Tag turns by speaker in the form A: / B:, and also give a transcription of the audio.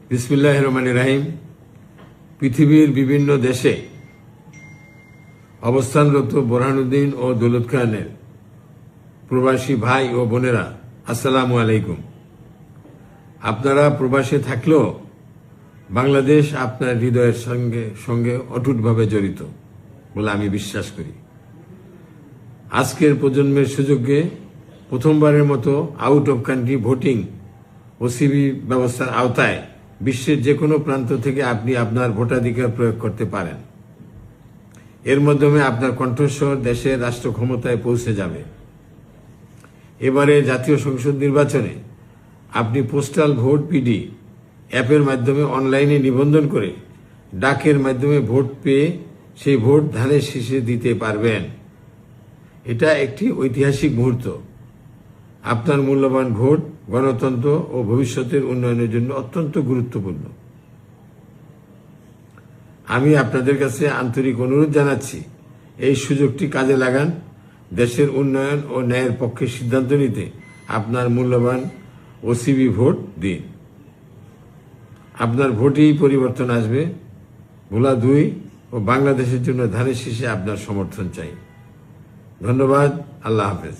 A: বিসমিল্লাহির রহমানির রহিম। পৃথিবীর বিভিন্ন দেশে অবস্থানরত বোরহানুদ্দিন ও দৌলত খানের প্রবাসী ভাই ও বোনেরা, আসসালামু আলাইকুম। আপনারা প্রবাসে থাকলেও বাংলাদেশ আপনার হৃদয়ের সঙ্গে অটুটভাবে জড়িত বলে আমি বিশ্বাস করি। আজকের প্রজন্মের সুযোগে প্রথমবারের মতো out of country voting OCB ব্যবস্থার আওতায় বিশ্বের যে কোনো প্রান্ত থেকে আপনি আপনার ভোটাধিকার প্রয়োগ করতে পারেন। এর মাধ্যমে আপনার কণ্ঠস্বর দেশের রাষ্ট্র ক্ষমতায় পৌঁছে যাবে। এবারে জাতীয় সংসদ নির্বাচনে আপনি পোস্টাল ভোট পিডি অ্যাপের মাধ্যমে অনলাইনে নিবন্ধন করে ডাকের মাধ্যমে ভোট পেয়ে সেই ভোট ধানের শীষে দিতে পারবেন। এটা একটি ঐতিহাসিক মুহূর্ত। আপনার মূল্যবান ভোট গণতন্ত্র ও ভবিষ্যতের উন্নয়নের জন্য অত্যন্ত গুরুত্বপূর্ণ। আমি আপনাদের কাছে আন্তরিক অনুরোধ জানাচ্ছি, এই সুযোগটি কাজে লাগান। দেশের উন্নয়ন ও ন্যায়ের পক্ষে সিদ্ধান্ত নিতে আপনার মূল্যবান ওসিবি ভোট দিন। আপনার ভোটেই পরিবর্তন আসবে। ভোলা 2 ও বাংলাদেশের জন্য ধানের শীষে আপনার সমর্থন চাই। ধন্যবাদ। আল্লাহ হাফেজ।